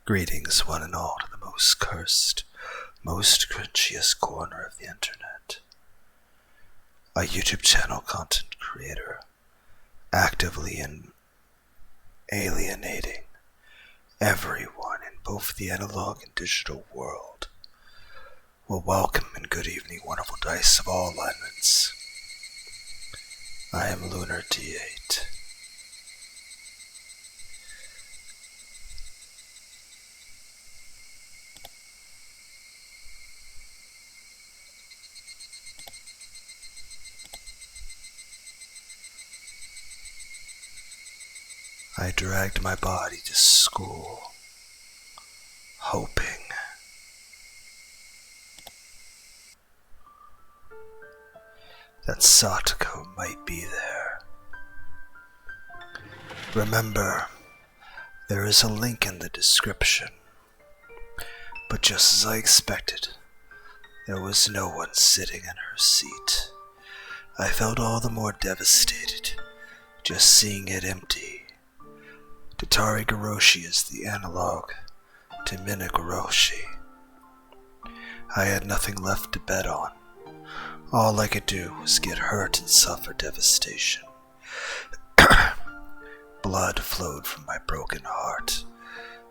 Greetings, one and all, to the most cursed, most cringiest corner of the internet. A YouTube channel content creator, actively alienating everyone in both the analog and digital world. Well, welcome and good evening, wonderful dice of all alignments. I am Lunar D8. I dragged my body to school, hoping that Satoko might be there. Remember, there is a link in the description, but just as I expected, there was no one sitting in her seat. I felt all the more devastated just seeing it empty. Minagoroshi is the analog to Minagoroshi. I had nothing left to bet on. All I could do was get hurt and suffer devastation. Blood flowed from my broken heart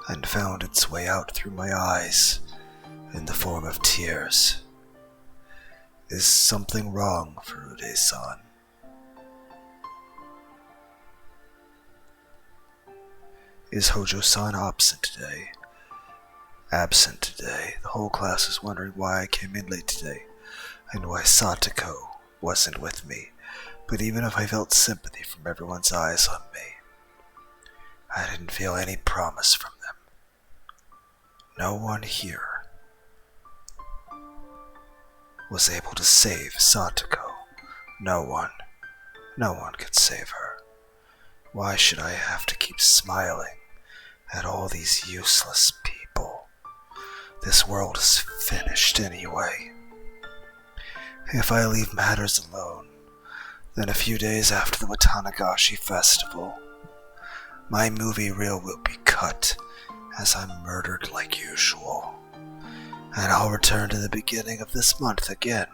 and found its way out through my eyes in the form of tears. Is something wrong, Furude-san? Is Hojo-san absent today? Absent today. The whole class is wondering why I came in late today, and why Satoko wasn't with me. But even if I felt sympathy from everyone's eyes on me, I didn't feel any promise from them. No one here was able to save Satoko. No one could save her. Why should I have to keep smiling at all these useless people? This world is finished anyway. If I leave matters alone, then a few days after the Minagoroshi festival, my movie reel will be cut as I'm murdered like usual, and I'll return to the beginning of this month again,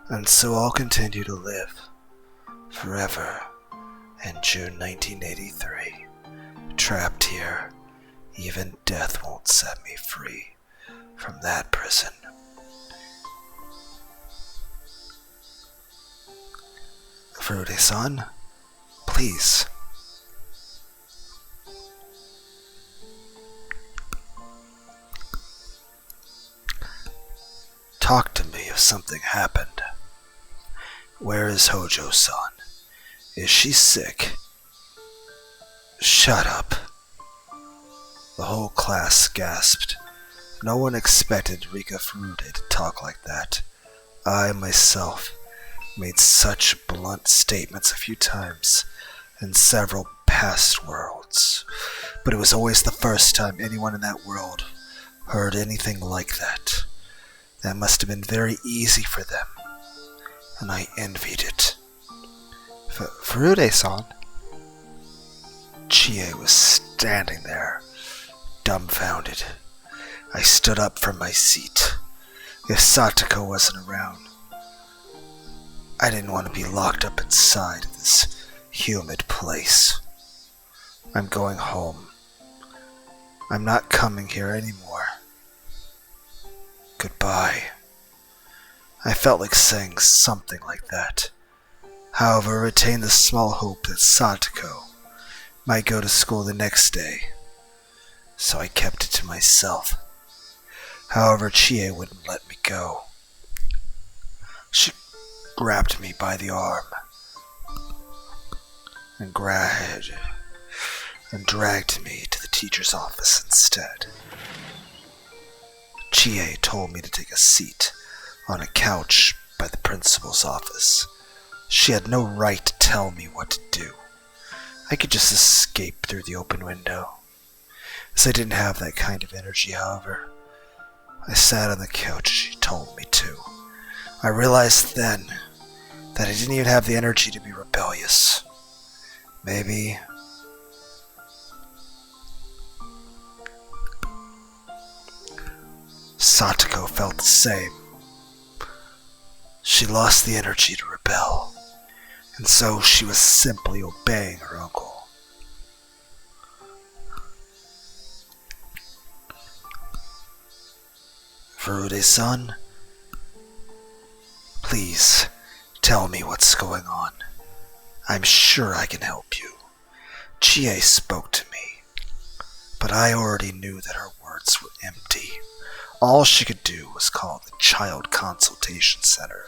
and so I'll continue to live forever in June 1983. Trapped here, even death won't set me free from that prison. Furude-san, please. Talk to me if something happened. Where is Hojo-san? Is she sick? Shut up. The whole class gasped. No one expected Rika Furude to talk like that. I myself made such blunt statements a few times in several past worlds, but it was always the first time anyone in that world heard anything like that. That must have been very easy for them, and I envied it. Furude-san? Chie was standing there, dumbfounded. I stood up from my seat. If Satoko wasn't around, I didn't want to be locked up inside of this humid place. I'm going home. I'm not coming here anymore. Goodbye. I felt like saying something like that. However, I retained the small hope that Satoko might go to school the next day, so I kept it to myself. However, Chie wouldn't let me go. She grabbed me by the arm and dragged me to the teacher's office instead. Chie told me to take a seat on a couch by the principal's office. She had no right to tell me what to do. I could just escape through the open window. As I didn't have that kind of energy, however, I sat on the couch as she told me to. I realized then that I didn't even have the energy to be rebellious. Maybe Satoko felt the same. She lost the energy to rebel, and so she was simply obeying her uncle. Furude-san, please tell me what's going on. I'm sure I can help you. Chie spoke to me, but I already knew that her words were empty. All she could do was call the Child Consultation Center.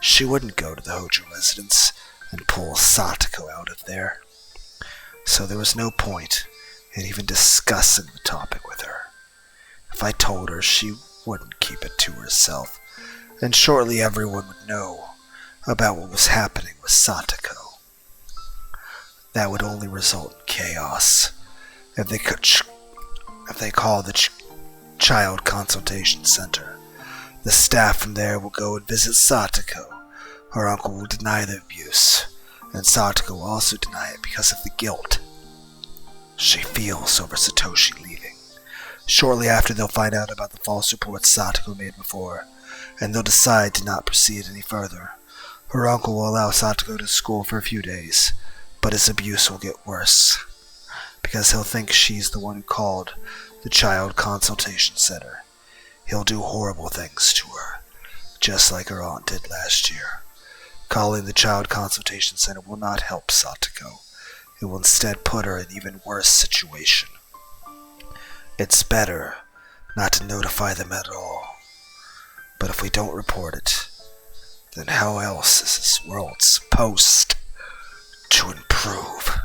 She wouldn't go to the Hojo residence and pull Satoko out of there. So there was no point in even discussing the topic with her. If I told her, she wouldn't keep it to herself, and shortly everyone would know about what was happening with Satoko. That would only result in chaos. If they call the Child Consultation Center, the staff from there will go and visit Satoko. Her uncle will deny the abuse, and Satoko will also deny it because of the guilt she feels over Satoshi leaving. Shortly after, they'll find out about the false reports Satoko made before, and they'll decide to not proceed any further. Her uncle will allow Satoko to school for a few days, but his abuse will get worse, because he'll think she's the one who called the Child Consultation Center. He'll do horrible things to her, just like her aunt did last year. Calling the Child Consultation Center will not help Satoko. It will instead put her in an even worse situation. It's better not to notify them at all. But if we don't report it, then how else is this world supposed to improve?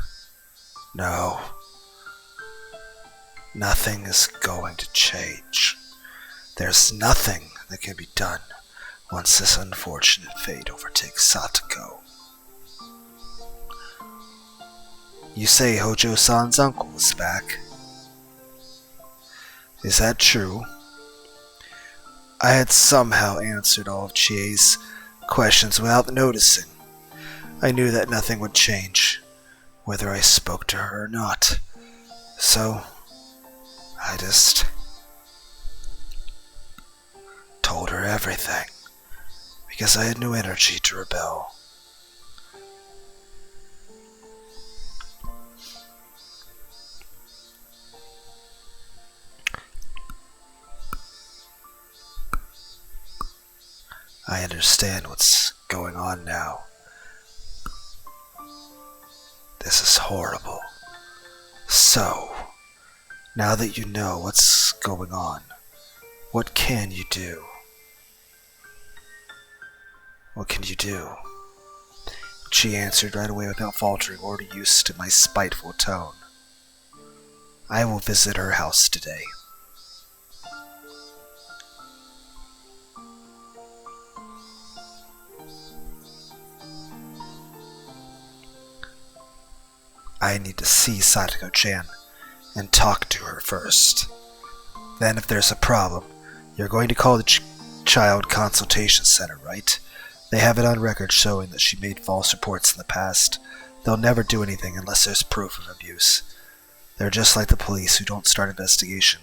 No. Nothing is going to change. There's nothing that can be done once this unfortunate fate overtakes Satoko. You say Hojo-san's uncle is back. Is that true? I had somehow answered all of Chie's questions without noticing. I knew that nothing would change, whether I spoke to her or not. So, I just told her everything, because I had no energy to rebel. I understand what's going on now. This is horrible. So, now that you know what's going on, what can you do? What can you do? She answered right away without faltering, already used to my spiteful tone. I will visit her house today. I need to see Satoko-chan and talk to her first. Then if there's a problem, you're going to call the Child Consultation Center, right? They have it on record showing that she made false reports in the past. They'll never do anything unless there's proof of abuse. They're just like the police who don't start investigations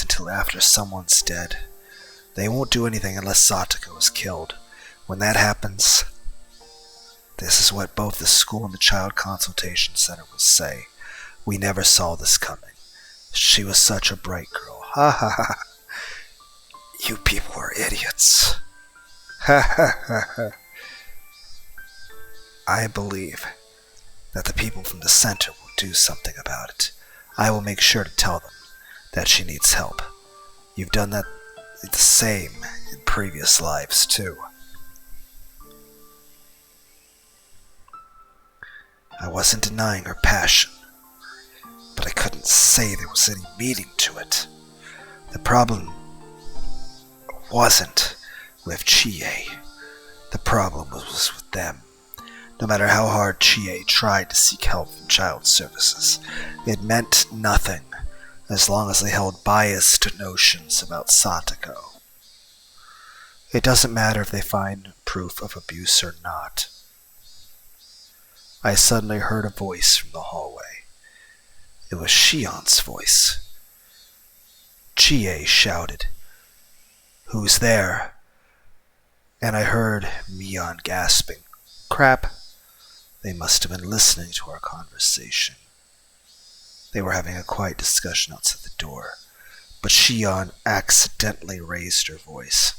until after someone's dead. They won't do anything unless Satoko is killed. When that happens, this is what both the school and the Child Consultation Center will say. We never saw this coming. She was such a bright girl. Ha ha ha. You people are idiots. Ha ha ha ha. I believe that the people from the center will do something about it. I will make sure to tell them that she needs help. You've done that the same in previous lives too. I wasn't denying her passion, but I couldn't say there was any meaning to it. The problem wasn't with Chie. The problem was with them. No matter how hard Chie tried to seek help from child services, it meant nothing as long as they held biased notions about Satoko. It doesn't matter if they find proof of abuse or not. I suddenly heard a voice from the hallway. It was Shion's voice. Chie shouted, "Who's there?" And I heard Mion gasping, "Crap." They must have been listening to our conversation. They were having a quiet discussion outside the door, but Shion accidentally raised her voice.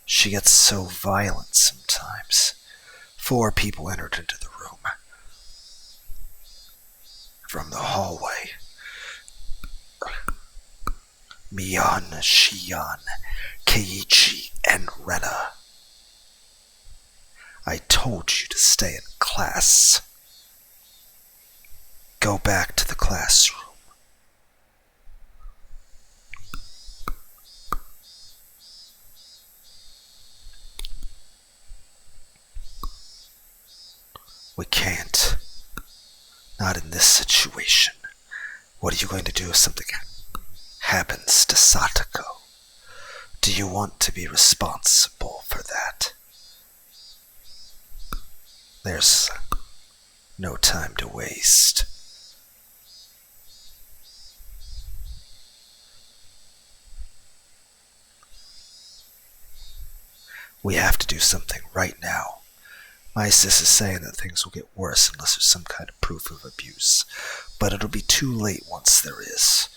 She gets so violent sometimes. 4 people entered into the room from the hallway. Mion, Shion, Keiichi, and Rena. I told you to stay in class. Go back to the classroom. We can't. Not in this situation. What are you going to do if something happens to Satoko? Do you want to be responsible for that? There's no time to waste. We have to do something right now. My sis is saying that things will get worse unless there's some kind of proof of abuse. But it'll be too late once there is.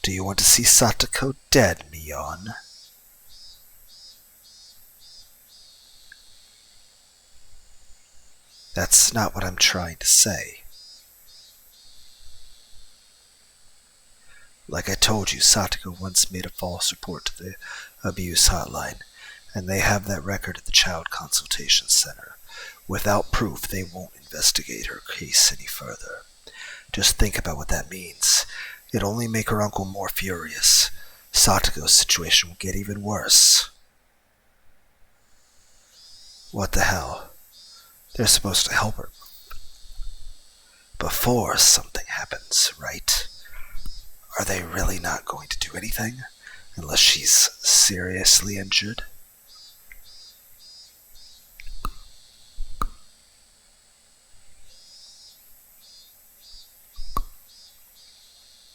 Do you want to see Satoko dead, Mion? That's not what I'm trying to say. Like I told you, Satoko once made a false report to the abuse hotline, and they have that record at the Child Consultation Center. Without proof, they won't investigate her case any further. Just think about what that means. It'll only make her uncle more furious. Satoko's situation will get even worse. What the hell? They're supposed to help her before something happens, right? Are they really not going to do anything unless she's seriously injured?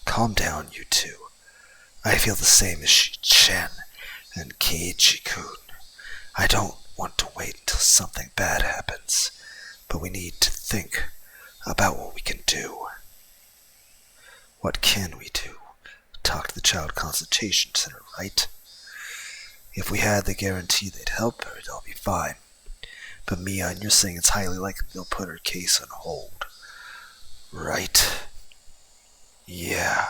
Calm down, you two. I feel the same as Shi-chan and Keiichi-kun. I don't want to wait until something bad happens, but we need to think about what we can do. What can we do? Talk to the Child Consultation Center, right? If we had the guarantee they'd help her, it'll be fine. But Mion, you're saying it's highly likely they'll put her case on hold, right? Yeah.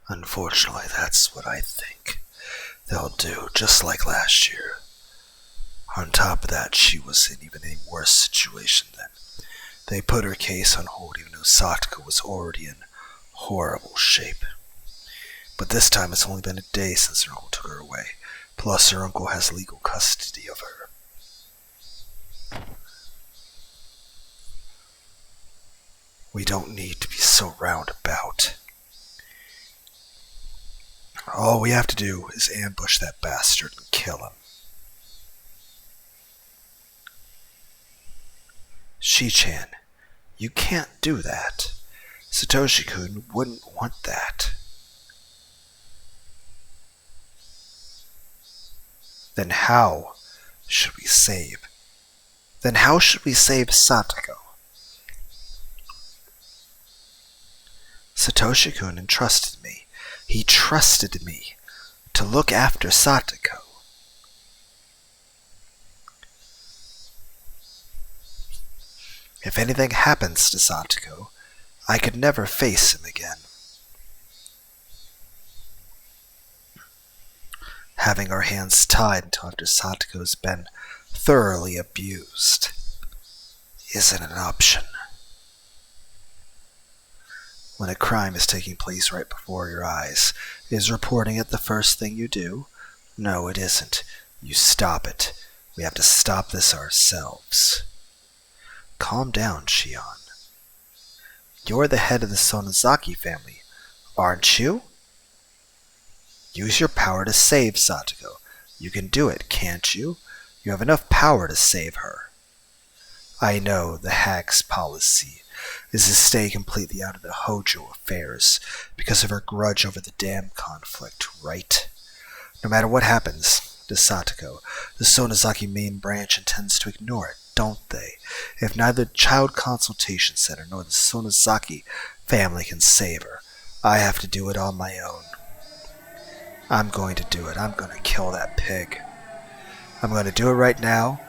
Unfortunately, that's what I think they'll do, just like last year. On top of that, she was in even a worse situation then. They put her case on hold even though Satoko was already in horrible shape. But this time it's only been a day since her uncle took her away. Plus her uncle has legal custody of her. We don't need to be so roundabout. All we have to do is ambush that bastard and kill him. Shi-chan, you can't do that. Satoshi-kun wouldn't want that. Then how should we save Satoko? Satoshi-kun entrusted me. He trusted me to look after Satoko. If anything happens to Satoko, I could never face him again. Having our hands tied until after Satoko's been thoroughly abused isn't an option. When a crime is taking place right before your eyes, is reporting it the first thing you do? No, it isn't. You stop it. We have to stop this ourselves. Calm down, Shion. You're the head of the Sonozaki family, aren't you? Use your power to save Satoko. You can do it, can't you? You have enough power to save her. I know the hag's policy is to stay completely out of the Hojo affairs because of her grudge over the dam conflict, right? No matter what happens to Satoko, the Sonozaki main branch intends to ignore it, don't they? If neither the Child Consultation Center nor the Sonozaki family can save her, I have to do it on my own. I'm going to do it. I'm going to kill that pig. I'm going to do it right now.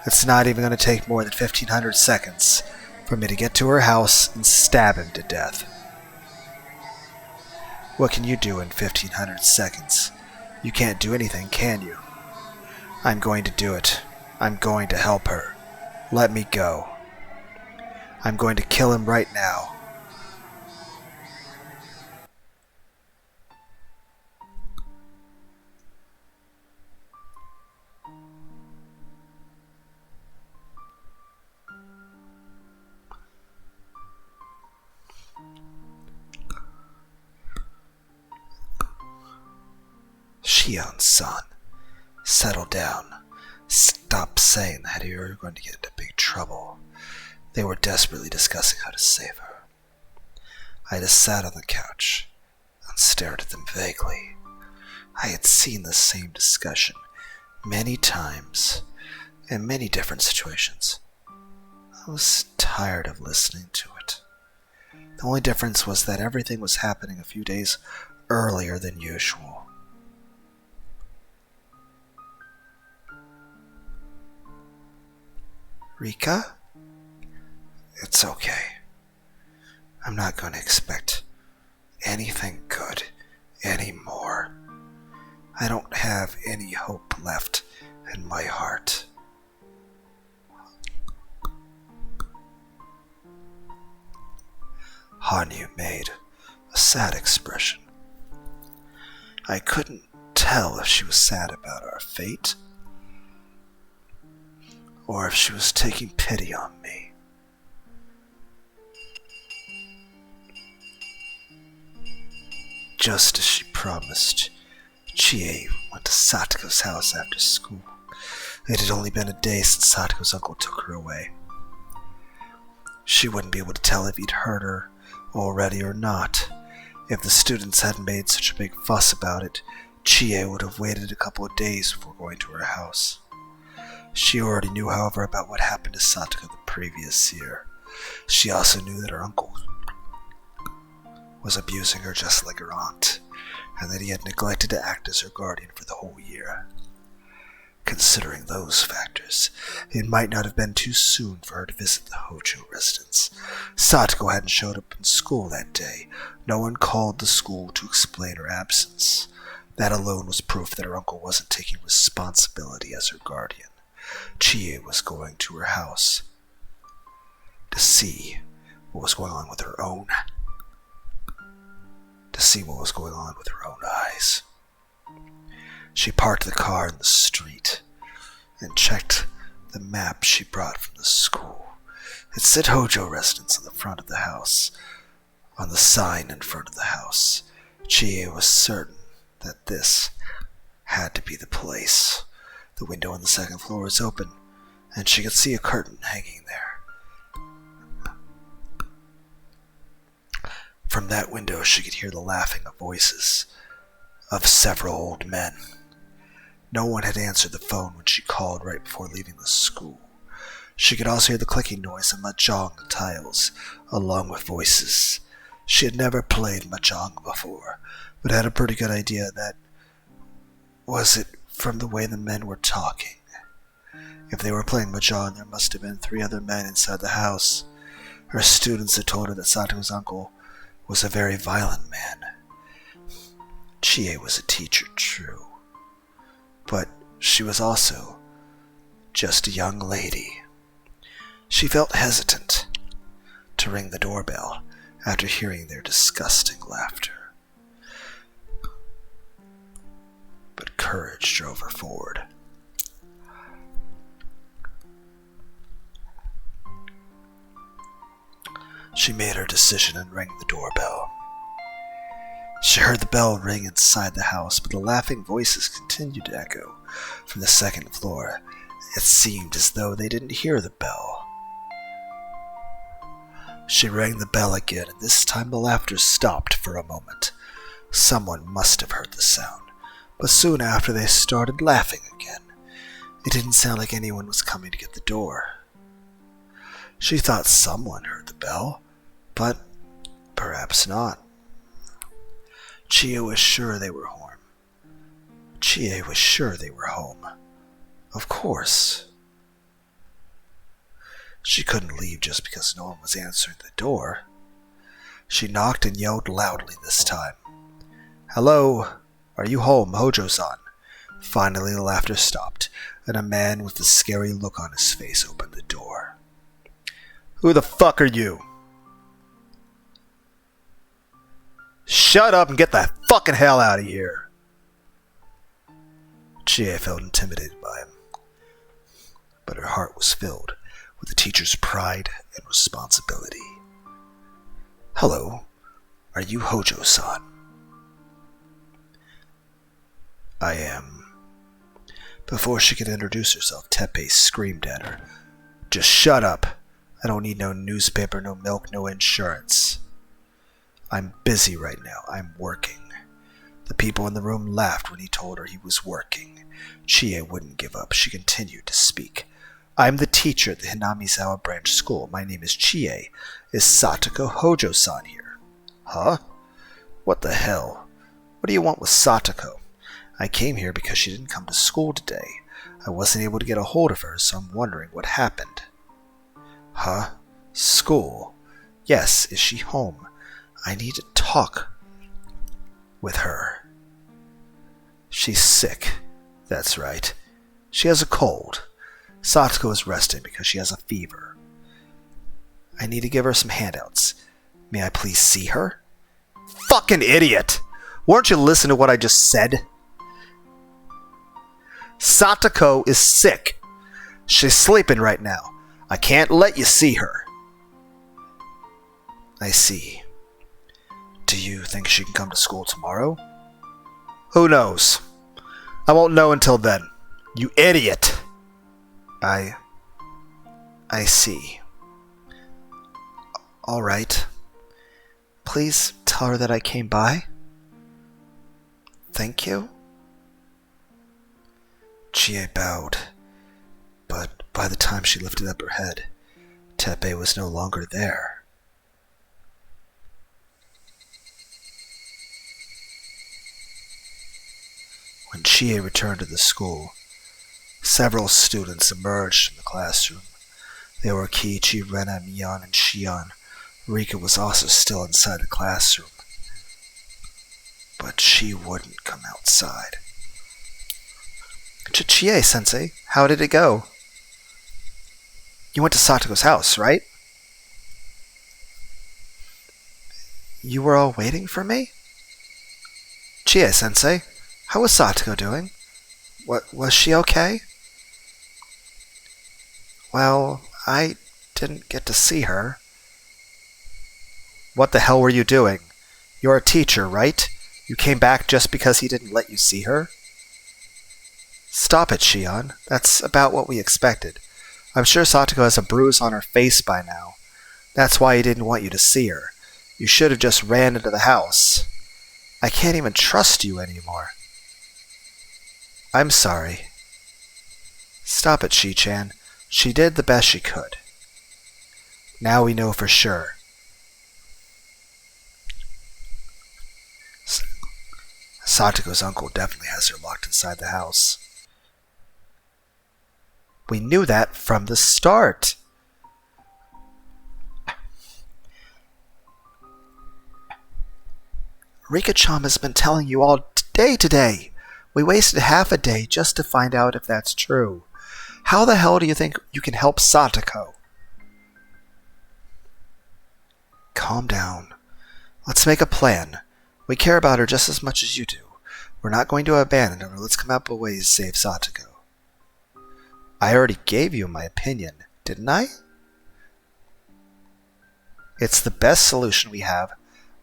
It's not even going to take more than 1,500 seconds for me to get to her house and stab him to death. What can you do in 1,500 seconds? You can't do anything, can you? I'm going to do it. I'm going to help her. Let me go. I'm going to kill him right now. Shion-san, settle down. Stop saying that or you're going to get into big trouble. They were desperately discussing how to save her. I just sat on the couch and stared at them vaguely. I had seen the same discussion many times in many different situations. I was tired of listening to it. The only difference was that everything was happening a few days earlier than usual. Rika? It's okay. I'm not going to expect anything good anymore. I don't have any hope left in my heart. Hanyu made a sad expression. I couldn't tell if she was sad about our fate or if she was taking pity on me. Just as she promised, Chie went to Satoko's house after school. It had only been a day since Satoko's uncle took her away. She wouldn't be able to tell if he'd heard her already or not. If the students hadn't made such a big fuss about it, Chie would have waited a couple of days before going to her house. She already knew, however, about what happened to Satoko the previous year. She also knew that her uncle was abusing her just like her aunt, and that he had neglected to act as her guardian for the whole year. Considering those factors, it might not have been too soon for her to visit the Hojo residence. Satoko hadn't showed up in school that day. No one called the school to explain her absence. That alone was proof that her uncle wasn't taking responsibility as her guardian. Chie was going to her house to see what was going on with her own eyes. She parked the car in the street and checked the map she brought from the school. It said Hojo residence on the front of the house. On the sign in front of the house, Chie was certain that this had to be the place. The window on the second floor was open, and she could see a curtain hanging there. From that window she could hear the laughing of voices of several old men. No one had answered the phone when she called right before leaving the school. She could also hear the clicking noise of mahjong tiles, along with voices. She had never played mahjong before, but had a pretty good idea that was it from the way the men were talking. If they were playing mahjong, there must have been 3 other men inside the house. Her students had told her that Sato's uncle was a very violent man. Chie was a teacher, true, but she was also just a young lady. She felt hesitant to ring the doorbell after hearing their disgusting laughter. But courage drove her forward. She made her decision and rang the doorbell. She heard the bell ring inside the house, but the laughing voices continued to echo from the second floor. It seemed as though they didn't hear the bell. She rang the bell again, and this time the laughter stopped for a moment. Someone must have heard the sound, but soon after they started laughing again. It didn't sound like anyone was coming to get the door. She thought someone heard the bell, but perhaps not. Chie was sure they were home. Chie was sure they were home. Of course. She couldn't leave just because no one was answering the door. She knocked and yelled loudly this time. "Hello, are you home, Hojo-san?" Finally the laughter stopped, and a man with a scary look on his face opened the door. "Who the fuck are you?" "Shut up and get the fucking hell out of here!" Chie felt intimidated by him, but her heart was filled with the teacher's pride and responsibility. "Hello, are you Hojo-san?" "I am." Before she could introduce herself, Teppei screamed at her. "Just shut up. I don't need no newspaper, no milk, no insurance. I'm busy right now. I'm working." The people in the room laughed when he told her he was working. Chie wouldn't give up. She continued to speak. "I'm the teacher at the Hinamizawa branch school. My name is Chie. Is Satoko Hojo-san here?" "Huh? What the hell? What do you want with Satoko?" "I came here because she didn't come to school today. I wasn't able to get a hold of her, so I'm wondering what happened." "Huh? School? Yes, is she home? I need to talk with her." "She's sick. That's right. She has a cold. Satoko is resting because she has a fever. I need to give her some handouts. May I please see her?" "Fucking idiot! Weren't you listening to what I just said?" "Satoko is sick. She's sleeping right now. I can't let you see her." "I see. Do you think she can come to school tomorrow?" "Who knows? I won't know until then. You idiot!" I see. All right. Please tell her that I came by." "Thank you." Chie bowed, but by the time she lifted up her head, Teppei was no longer there. When Chie returned to the school, several students emerged from the classroom. They were Kiichi, Rena, Mion, and Shion. Rika was also still inside the classroom, but she wouldn't come outside. "Chie-sensei, how did it go? You went to Satoko's house, right? You were all waiting for me?" "Chie-sensei, how was Satoko doing? Was she okay?" "Well, I didn't get to see her." "What the hell were you doing? You're a teacher, right? You came back just because he didn't let you see her?" "Stop it, Shion. That's about what we expected. I'm sure Satoko has a bruise on her face by now. That's why he didn't want you to see her. You should have just ran into the house. I can't even trust you anymore." "I'm sorry." "Stop it, Shi-chan. She did the best she could. Now we know for sure. Satoko's uncle definitely has her locked inside the house." "We knew that from the start." "Rika-chan has been telling you all day today. We wasted half a day just to find out if that's true. How the hell do you think you can help Satoko?" "Calm down. Let's make a plan. We care about her just as much as you do. We're not going to abandon her. Let's come up with ways to save Satoko." "I already gave you my opinion, didn't I?" It's the best solution we have.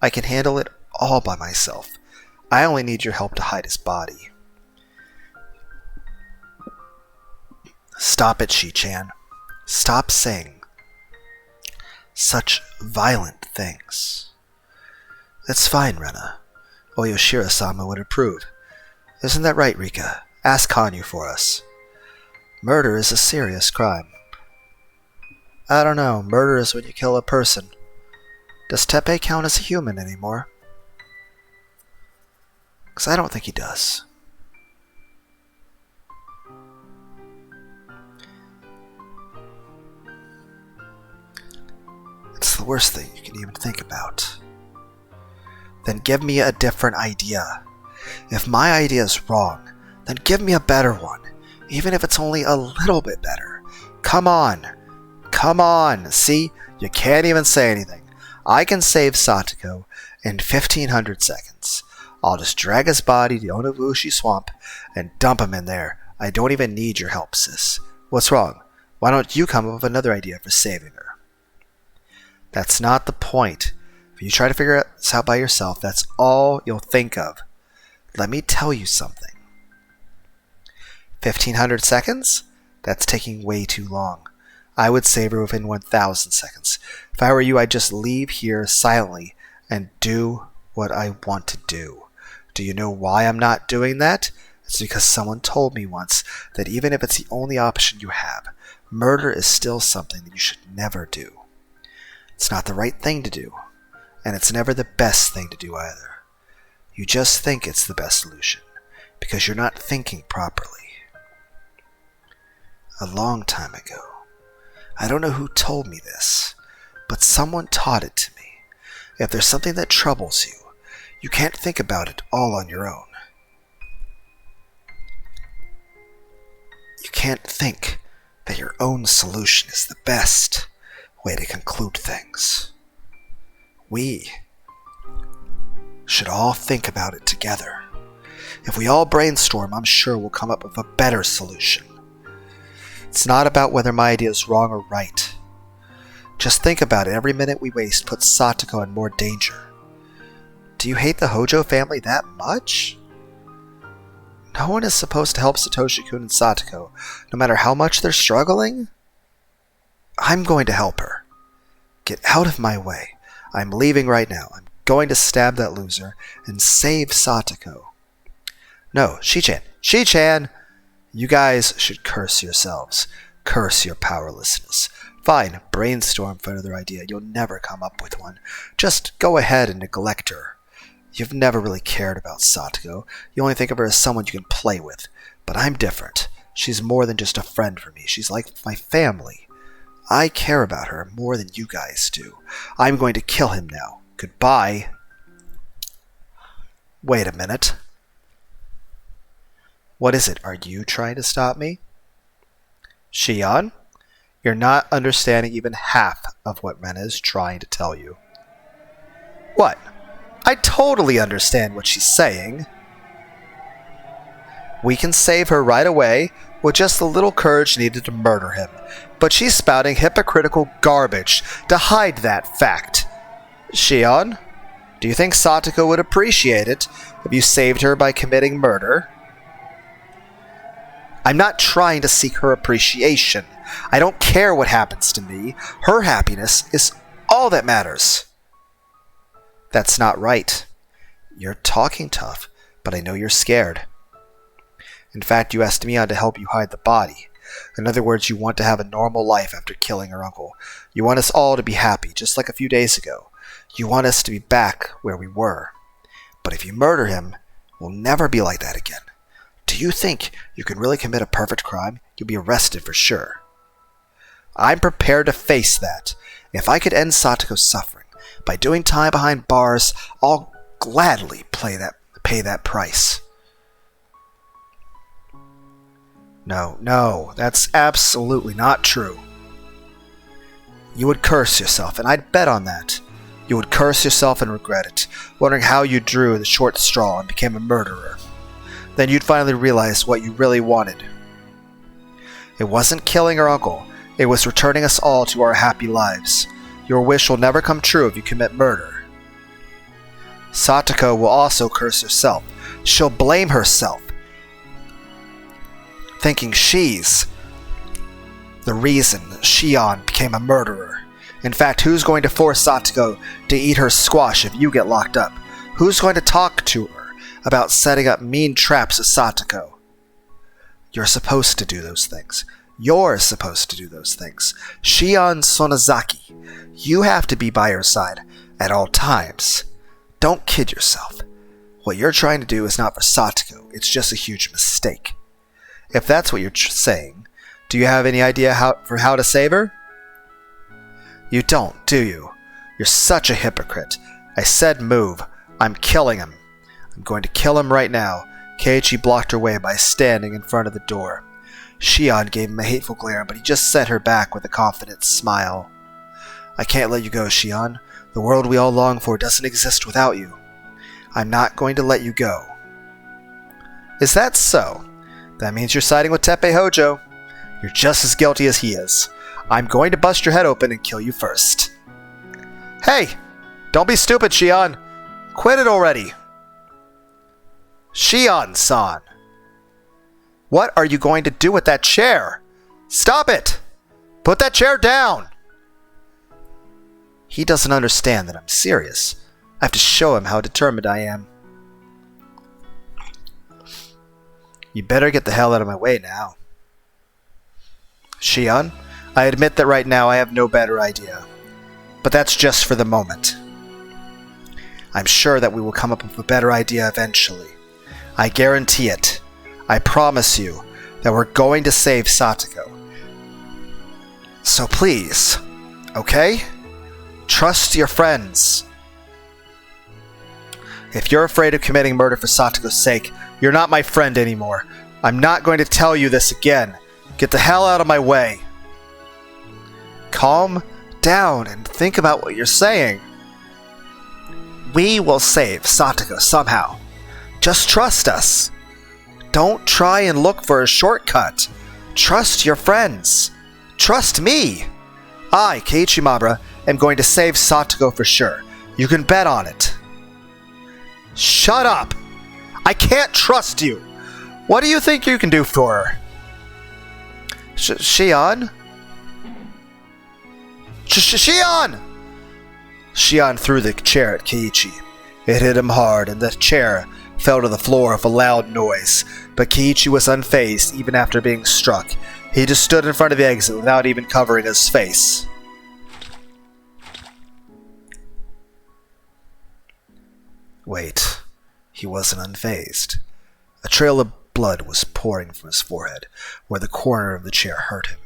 I can handle it all by myself. I only need your help to hide his body. Stop it, Shi-chan. Stop saying such violent things. That's fine, Rena. Oyoshiro-sama would approve. Isn't that right, Rika? Ask Hanyu for us. Murder is a serious crime. I don't know. Murder is when you kill a person. Does Teppei count as a human anymore? 'Cause I don't think he does. It's the worst thing you can even think about. Then give me a different idea. If my idea is wrong, then give me a better one, even if it's only a little bit better. Come on. Come on. See? You can't even say anything. I can save Satoko in 1500 seconds. I'll just drag his body to Onobushi Swamp and dump him in there. I don't even need your help, sis. What's wrong? Why don't you come up with another idea for saving her? That's not the point. If you try to figure this out by yourself, that's all you'll think of. Let me tell you something. 1500 seconds? That's taking way too long. I would save her within 1000 seconds. If I were you, I'd just leave here silently and do what I want to do. Do you know why I'm not doing that? It's because someone told me once that even if it's the only option you have, murder is still something that you should never do. It's not the right thing to do, and it's never the best thing to do either. You just think it's the best solution, because you're not thinking properly. A long time ago, I don't know who told me this, but someone taught it to me. If there's something that troubles you, you can't think about it all on your own. You can't think that your own solution is the best way to conclude things. We should all think about it together. If we all brainstorm, I'm sure we'll come up with a better solution. It's not about whether my idea is wrong or right. Just think about it. Every minute we waste puts Satoko in more danger. Do you hate the Hojo family that much? No one is supposed to help Satoshi-kun and Satoko, no matter how much they're struggling? I'm going to help her. Get out of my way. I'm leaving right now. I'm going to stab that loser and save Satoko. No, Shi-chan. Shi-chan! You guys should curse yourselves. Curse your powerlessness. Fine, brainstorm for another idea. You'll never come up with one. Just go ahead and neglect her. You've never really cared about Satoko. You only think of her as someone you can play with. But I'm different. She's more than just a friend for me. She's like my family. I care about her more than you guys do. I'm going to kill him now. Goodbye. Wait a minute. What is it? Are you trying to stop me? Shion? You're not understanding even half of what Rena is trying to tell you. What? I totally understand what she's saying. We can save her right away with just the little courage needed to murder him. But she's spouting hypocritical garbage to hide that fact. Shion, do you think Satoko would appreciate it if you saved her by committing murder? I'm not trying to seek her appreciation. I don't care what happens to me. Her happiness is all that matters. That's not right. You're talking tough, but I know you're scared. In fact, you asked me on to help you hide the body. In other words, you want to have a normal life after killing her uncle. You want us all to be happy, just like a few days ago. You want us to be back where we were. But if you murder him, we'll never be like that again. Do you think you can really commit a perfect crime? You'll be arrested for sure. I'm prepared to face that. If I could end Satoko's suffering by doing time behind bars, I'll gladly pay that price. No, that's absolutely not true. You would curse yourself, and I'd bet on that. You would curse yourself and regret it, wondering how you drew the short straw and became a murderer. Then you'd finally realize what you really wanted. It wasn't killing her uncle. It was returning us all to our happy lives. Your wish will never come true if you commit murder. Satoko will also curse herself. She'll blame herself, thinking she's the reason Shion became a murderer. In fact, who's going to force Satoko to eat her squash if you get locked up? Who's going to talk to her about setting up mean traps with Satoko? You're supposed to do those things. You're supposed to do those things. Shion Sonozaki, you have to be by her side at all times. Don't kid yourself. What you're trying to do is not for Satoko. It's just a huge mistake. If that's what you're saying, do you have any idea how to save her? You don't, do you? You're such a hypocrite. I said move. I'm killing him. I'm going to kill him right now. Keiichi blocked her way by standing in front of the door. Shion gave him a hateful glare, but he just sent her back with a confident smile. I can't let you go, Shion. The world we all long for doesn't exist without you. I'm not going to let you go. Is that so? That means you're siding with Teppei Hojo. You're just as guilty as he is. I'm going to bust your head open and kill you first. Hey! Don't be stupid, Shion! Quit it already! Shion-san! What are you going to do with that chair? Stop it! Put that chair down! He doesn't understand that I'm serious. I have to show him how determined I am. You better get the hell out of my way now. Shion, I admit that right now I have no better idea. But that's just for the moment. I'm sure that we will come up with a better idea eventually. I guarantee it. I promise you that we're going to save Satoko. So please, okay? Trust your friends. If you're afraid of committing murder for Satoko's sake, you're not my friend anymore. I'm not going to tell you this again. Get the hell out of my way. Calm down and think about what you're saying. We will save Satoko somehow. Just trust us. Don't try and look for a shortcut. Trust your friends. Trust me. I, Keiichi Mabra, am going to save Satoko for sure. You can bet on it. Shut up! I can't trust you! What do you think you can do for her? Shion? Shion! Shion threw the chair at Keiichi. It hit him hard, and the chair fell to the floor with a loud noise. But Keiichi was unfazed even after being struck. He just stood in front of the exit without even covering his face. Wait, he wasn't unfazed. A trail of blood was pouring from his forehead, where the corner of the chair hurt him.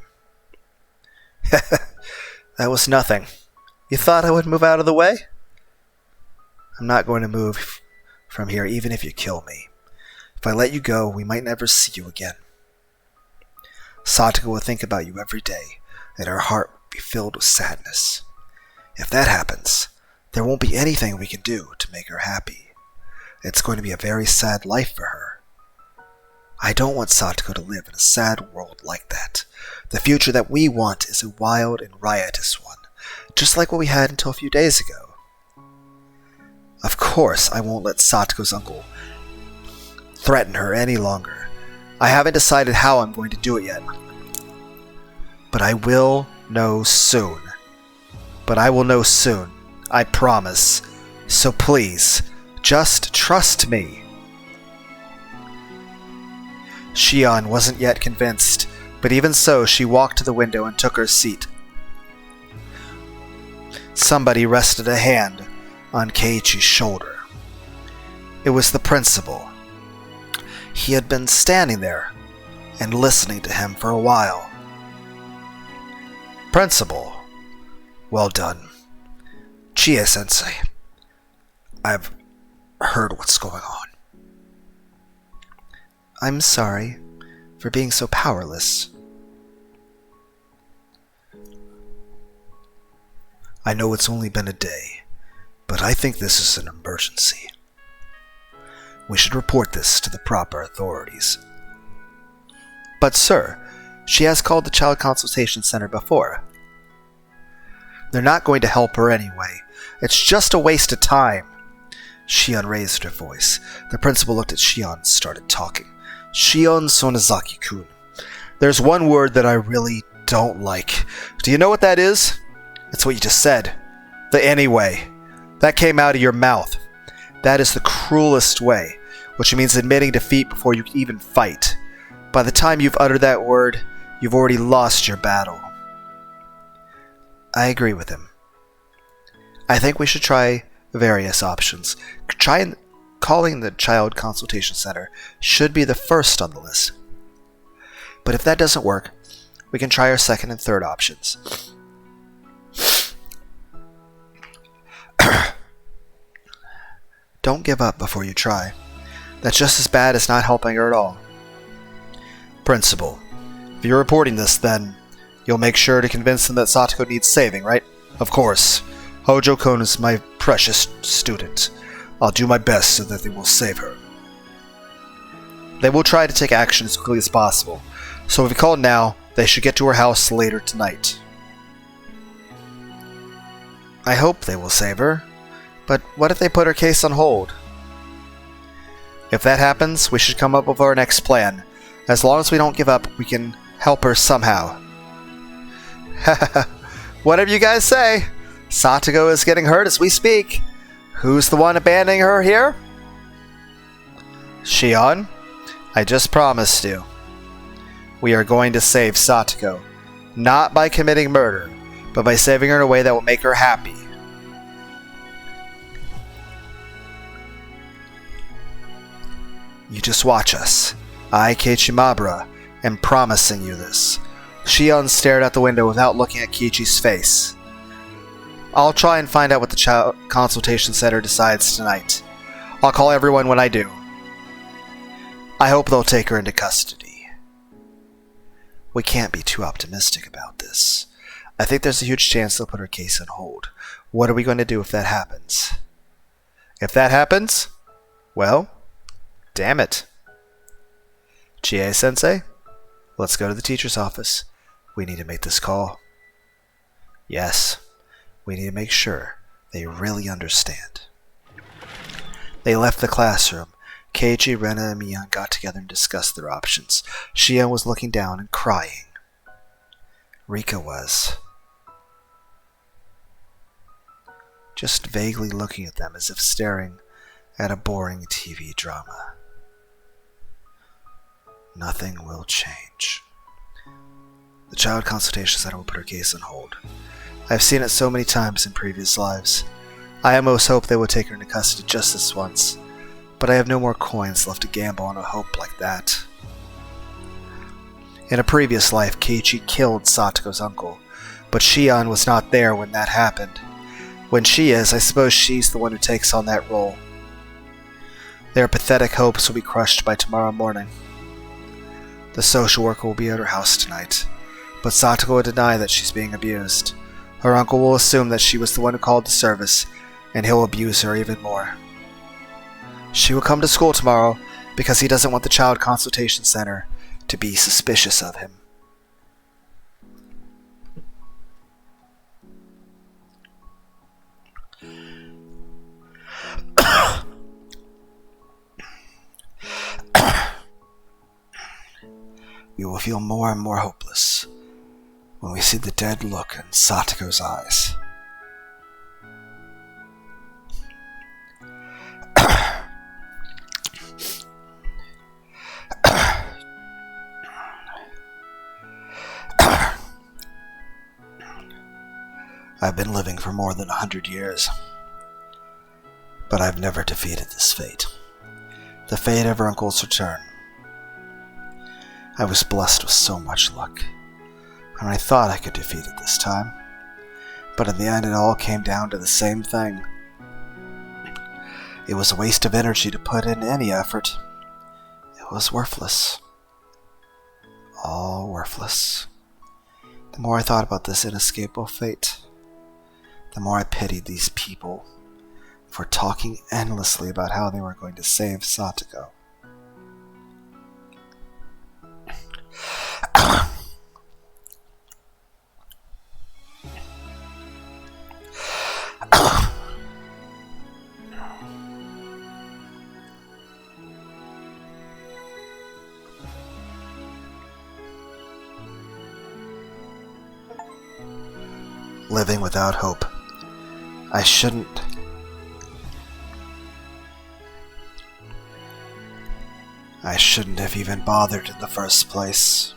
That was nothing. You thought I would move out of the way? I'm not going to move from here even if you kill me. If I let you go, we might never see you again. Satoko will think about you every day, and her heart will be filled with sadness. If that happens, there won't be anything we can do to make her happy. It's going to be a very sad life for her. I don't want Satoko to live in a sad world like that. The future that we want is a wild and riotous one, just like what we had until a few days ago. Of course, I won't let Satoko's uncle threaten her any longer. I haven't decided how I'm going to do it yet. But I will know soon. I promise. So please, just trust me. Shion wasn't yet convinced, but even so, she walked to the window and took her seat. Somebody rested a hand on Keiichi's shoulder. It was the principal. He had been standing there and listening to him for a while. Principal, well done. Chie-sensei, I've heard what's going on. I'm sorry for being so powerless. I know it's only been a day, but I think this is an emergency. We should report this to the proper authorities. But sir, she has called the Child Consultation Center before. They're not going to help her anyway. It's just a waste of time. Shion raised her voice. The principal looked at Shion and started talking. Shion Sonozaki-kun. There's one word that I really don't like. Do you know what that is? It's what you just said. The anyway. That came out of your mouth. That is the cruelest way, which means admitting defeat before you even fight. By the time you've uttered that word, you've already lost your battle. I agree with him. I think we should try various options. Calling the Child Consultation Center should be the first on the list. But if that doesn't work, we can try our second and third options. Don't give up before you try. That's just as bad as not helping her at all. Principal, if you're reporting this, then you'll make sure to convince them that Satoko needs saving, right? Of course. Hojo-kun is my precious student. I'll do my best so that they will save her. They will try to take action as quickly as possible, so if we call now, they should get to her house later tonight. I hope they will save her, but what if they put her case on hold? If that happens, we should come up with our next plan. As long as we don't give up, we can help her somehow. Whatever you guys say. Satoko is getting hurt as we speak. Who's the one abandoning her here? Shion, I just promised you. We are going to save Satoko. Not by committing murder, but by saving her in a way that will make her happy. You just watch us. I, Keiichi Mabura, am promising you this. Shion stared out the window without looking at Keiichi's face. I'll try and find out what the Child Consultation Center decides tonight. I'll call everyone when I do. I hope they'll take her into custody. We can't be too optimistic about this. I think there's a huge chance they'll put her case on hold. What are we going to do if that happens? If that happens, well, damn it. Chie-sensei, let's go to the teacher's office. We need to make this call. Yes, we need to make sure they really understand. They left the classroom. Keiichi, Rena, and Mion got together and discussed their options. Shion was looking down and crying. Rika was just vaguely looking at them as if staring at a boring TV drama. Nothing will change. The Child Consultation Center will put her case on hold. I've seen it so many times in previous lives. I almost hoped they would take her into custody just this once, but I have no more coins left to gamble on a hope like that. In a previous life, Keiichi killed Satoko's uncle, but Shion was not there when that happened. When she is, I suppose she's the one who takes on that role. Their pathetic hopes will be crushed by tomorrow morning. The social worker will be at her house tonight, but Satoko will deny that she's being abused. Her uncle will assume that she was the one who called the service, and he'll abuse her even more. She will come to school tomorrow because he doesn't want the Child Consultation Center to be suspicious of him. We will feel more and more hopeless when we see the dead look in Satoko's eyes. I've been living for more than 100 years, but I've never defeated this fate. The fate of her uncle's return. I was blessed with so much luck, and I thought I could defeat it this time. But in the end, it all came down to the same thing. It was a waste of energy to put in any effort. It was worthless. All worthless. The more I thought about this inescapable fate, the more I pitied these people for talking endlessly about how they were going to save Satoko. living without hope. I shouldn't have even bothered in the first place.